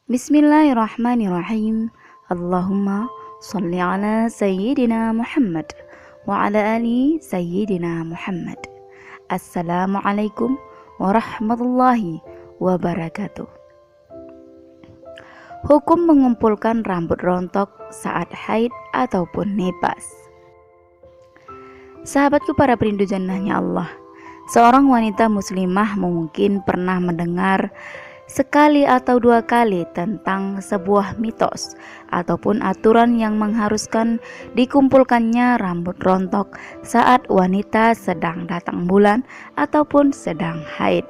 Bismillahirrahmanirrahim. Allahumma salli ala Sayyidina Muhammad wa ala ali Sayyidina Muhammad. Assalamualaikum warahmatullahi wabarakatuh. Hukum mengumpulkan rambut rontok saat haid ataupun nifas. Sahabatku para perindu jannahnya Allah, seorang wanita muslimah mungkin pernah mendengar sekali atau dua kali tentang sebuah mitos ataupun aturan yang mengharuskan dikumpulkannya rambut rontok saat wanita sedang datang bulan ataupun sedang haid.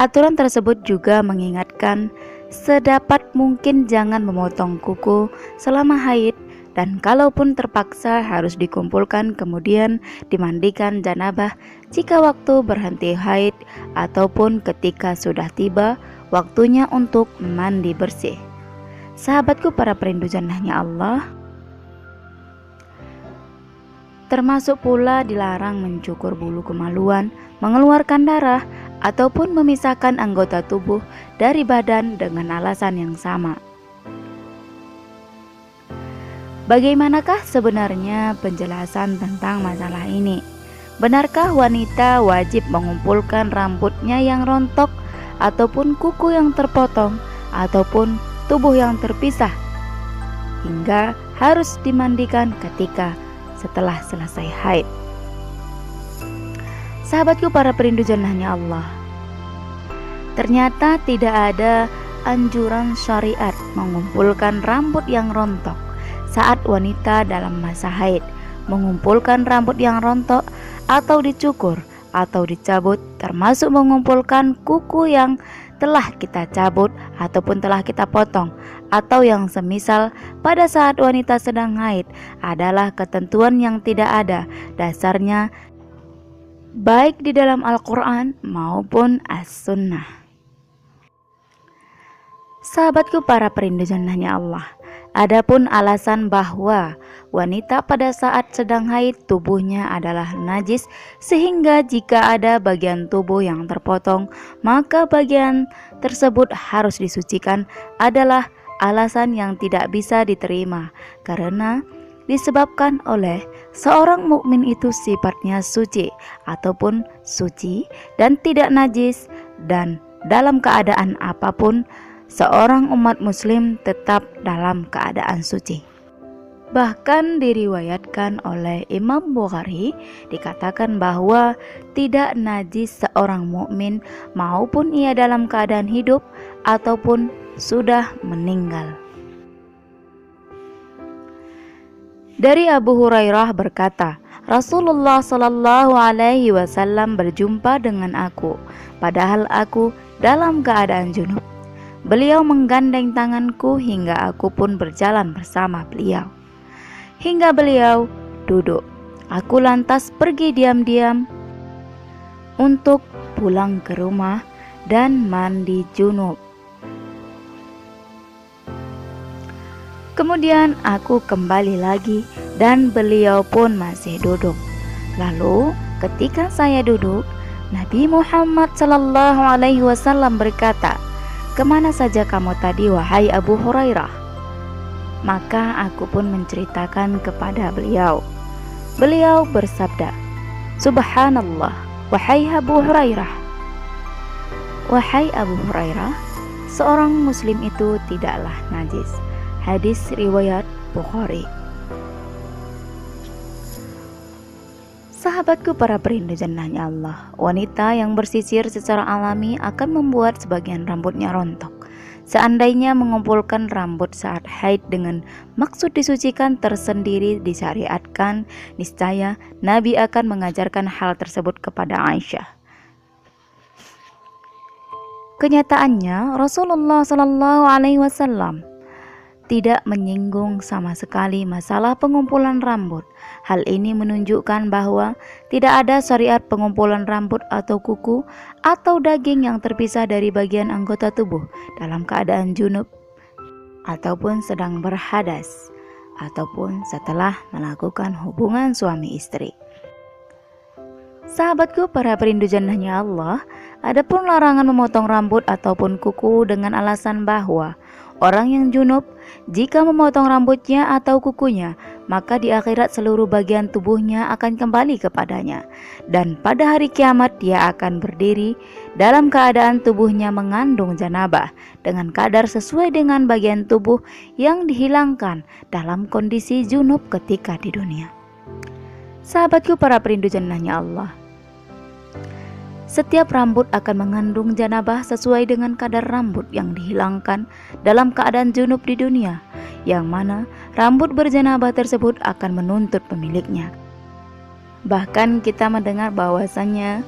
Aturan tersebut juga mengingatkan sedapat mungkin jangan memotong kuku selama haid, dan kalaupun terpaksa harus dikumpulkan kemudian dimandikan janabah jika waktu berhenti haid ataupun ketika sudah tiba waktunya untuk mandi bersih. Sahabatku para perindu jannahnya Allah, termasuk pula dilarang mencukur bulu kemaluan, mengeluarkan darah, ataupun memisahkan anggota tubuh dari badan dengan alasan yang sama. Bagaimanakah sebenarnya penjelasan tentang masalah ini? Benarkah wanita wajib mengumpulkan rambutnya yang rontok, ataupun kuku yang terpotong, ataupun tubuh yang terpisah, hingga harus dimandikan ketika setelah selesai haid? Sahabatku para perindu jannahnya Allah, ternyata tidak ada anjuran syariat mengumpulkan rambut yang rontok saat wanita dalam masa haid. Mengumpulkan rambut yang rontok atau dicukur atau dicabut termasuk mengumpulkan kuku yang telah kita cabut ataupun telah kita potong atau yang semisal pada saat wanita sedang haid adalah ketentuan yang tidak ada dasarnya baik di dalam Al-Quran maupun As-Sunnah. Sahabatku para perindu jannahnya Allah, adapun alasan bahwa wanita pada saat sedang haid tubuhnya adalah najis sehingga jika ada bagian tubuh yang terpotong maka bagian tersebut harus disucikan adalah alasan yang tidak bisa diterima, karena disebabkan oleh seorang mukmin itu sifatnya suci ataupun suci dan tidak najis, dan dalam keadaan apapun seorang umat muslim tetap dalam keadaan suci. Bahkan diriwayatkan oleh Imam Bukhari dikatakan bahwa tidak najis seorang mukmin maupun ia dalam keadaan hidup ataupun sudah meninggal. Dari Abu Hurairah berkata, Rasulullah Shallallahu Alaihi Wasallam berjumpa dengan aku, padahal aku dalam keadaan junub. Beliau menggandeng tanganku hingga aku pun berjalan bersama beliau, hingga beliau duduk. Aku lantas pergi diam-diam untuk pulang ke rumah dan mandi junub. Kemudian aku kembali lagi dan beliau pun masih duduk. Lalu ketika saya duduk, Nabi Muhammad Sallallahu Alaihi Wasallam berkata, "Kemana saja kamu tadi wahai Abu Hurairah?" Maka aku pun menceritakan kepada beliau. Beliau bersabda, "Subhanallah, wahai Abu Hurairah, wahai Abu Hurairah, seorang muslim itu tidaklah najis." Hadis riwayat Bukhari. Sahabatku para perindu jannahnya Allah, wanita yang bersisir secara alami akan membuat sebagian rambutnya rontok. Seandainya mengumpulkan rambut saat haid dengan maksud disucikan tersendiri disyariatkan, niscaya Nabi akan mengajarkan hal tersebut kepada Aisyah. Kenyataannya Rasulullah Shallallahu Alaihi Wasallam tidak menyinggung sama sekali masalah pengumpulan rambut. Hal ini menunjukkan bahwa tidak ada syariat pengumpulan rambut atau kuku atau daging yang terpisah dari bagian anggota tubuh dalam keadaan junub ataupun sedang berhadas ataupun setelah melakukan hubungan suami istri. Sahabatku para perindu jannahnya Allah, Adapun larangan memotong rambut ataupun kuku dengan alasan bahwa orang yang junub jika memotong rambutnya atau kukunya, maka di akhirat seluruh bagian tubuhnya akan kembali kepadanya, dan pada hari kiamat dia akan berdiri dalam keadaan tubuhnya mengandung janabah dengan kadar sesuai dengan bagian tubuh yang dihilangkan dalam kondisi junub ketika di dunia. Sahabatku para perindu jannahnya Allah, setiap rambut akan mengandung janabah sesuai dengan kadar rambut yang dihilangkan dalam keadaan junub di dunia, yang mana rambut berjanabah tersebut akan menuntut pemiliknya. Bahkan kita mendengar bahwasannya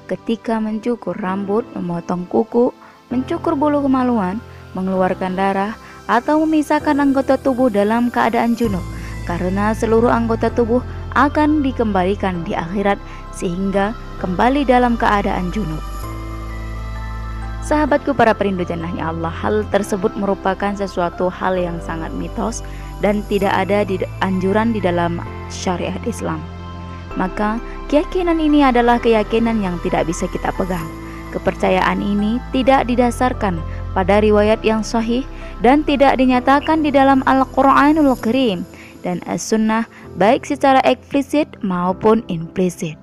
ketika mencukur rambut, memotong kuku, mencukur bulu kemaluan, mengeluarkan darah, atau memisahkan anggota tubuh dalam keadaan junub, karena seluruh anggota tubuh akan dikembalikan di akhirat sehingga kembali dalam keadaan junub. Sahabatku para perindu jannahnya Allah, hal tersebut merupakan sesuatu hal yang sangat mitos dan tidak ada anjuran di dalam syariat Islam. Maka keyakinan ini adalah keyakinan yang tidak bisa kita pegang. Kepercayaan ini tidak didasarkan pada riwayat yang sahih dan tidak dinyatakan di dalam Al-Quranul Karim dan As-Sunnah, baik secara eksplisit maupun implisit.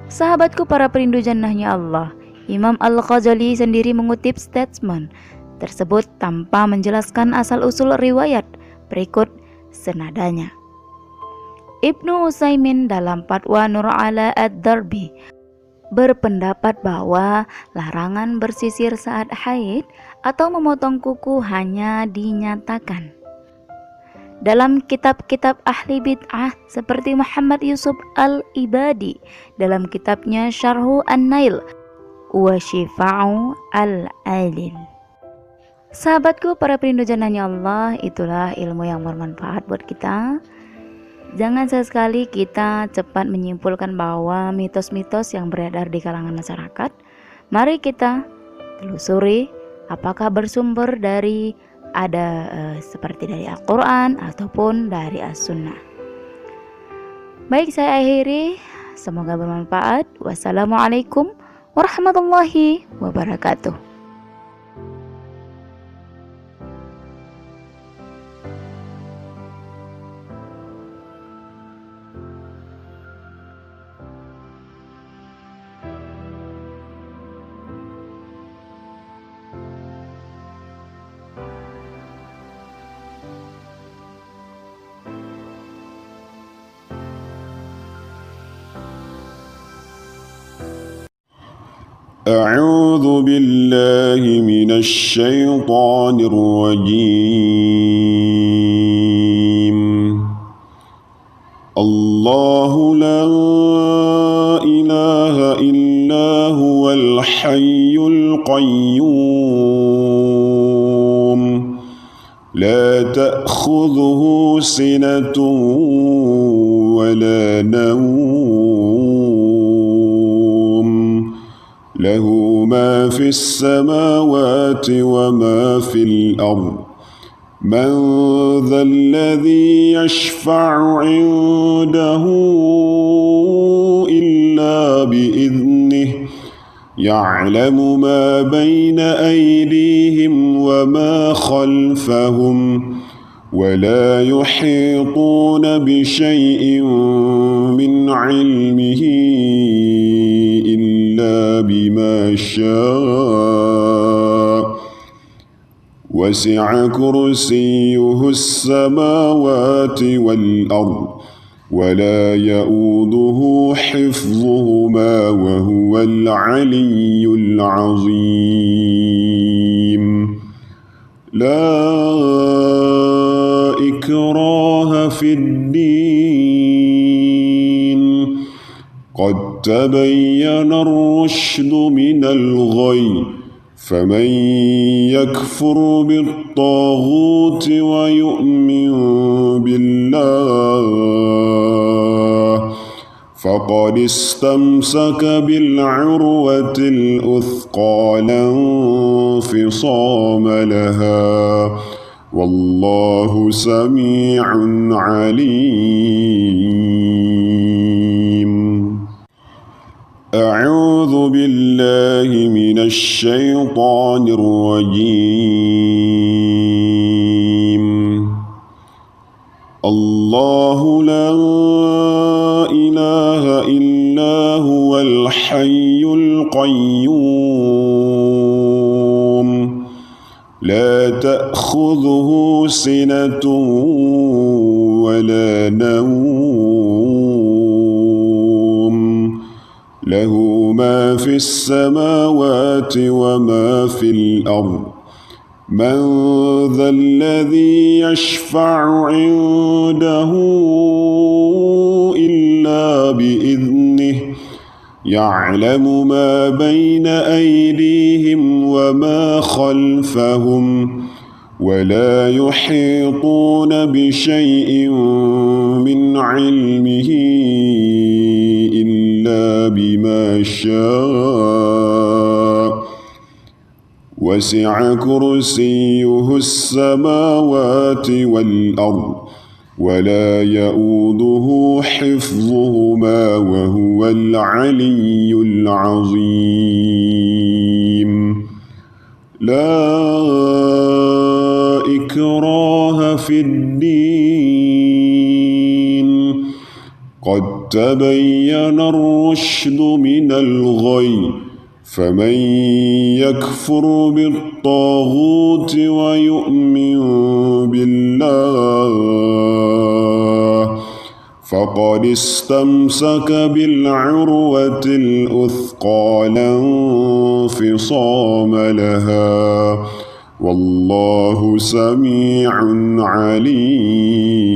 Sahabatku para perindu jannahnya Allah, Imam Al-Ghazali sendiri mengutip statement tersebut tanpa menjelaskan asal-usul riwayat berikut senadanya. Ibnu Utsaimin dalam Fatwa Nur ala Ad-Darbi berpendapat bahwa larangan bersisir saat haid atau memotong kuku hanya dinyatakan dalam kitab-kitab ahli bid'ah seperti Muhammad Yusuf Al-Ibadi dalam kitabnya Syarhu An-Nail wa Shifa'u Al-Alil. Sahabatku para perindu jannahnya Allah, itulah ilmu yang bermanfaat buat kita. Jangan sesekali kita cepat menyimpulkan bahwa mitos-mitos yang beredar di kalangan masyarakat, mari kita telusuri apakah bersumber dari seperti dari Al-Quran ataupun dari As-Sunnah. Baik, saya akhiri, semoga bermanfaat. Wassalamualaikum warahmatullahi wabarakatuh. أعوذ بالله من الشيطان الرجيم. الله لا إله إلا هو الحي القيوم لا تأخذه سنة ولا نوم له ما في السماوات وما في الأرض من ذا الذي يشفع عنده إلا بإذنه يعلم ما بين أيديهم وما خلفهم ولا يحيطون بشيء من علمه إلا بما شاء وسع كرسيه السماوات والأرض ولا يؤوده حفظهما وهو العلي العظيم. لا إكراه في الدين قد تبين الرشد من الغي فمن يكفر بالطاغوت ويؤمن بالله فقد استمسك بالعروة الأثقى لا انفصام لها والله سميع عليم. أعوذ بالله بالله من الشيطان الرجيم. الله لا إله إلا هو الحي القيوم لا تأخذه سنة ولا نوم له ما في السماوات وما في الأرض من ذا الذي يشفع عنده إلا بإذنه يعلم ما بين أيديهم وما خلفهم ولا يحيطون بشيء من علمه إلا بما شاء وسع كرسيه السماوات والأرض ولا يؤوده حفظهما وهو العلي العظيم. لا إكراه في الدين قد تبين الرشد من الغي فمن يكفر بالطاغوت ويؤمن بالله فقد استمسك بالعروة الأثقى لا انفصام لها والله سميع عليم.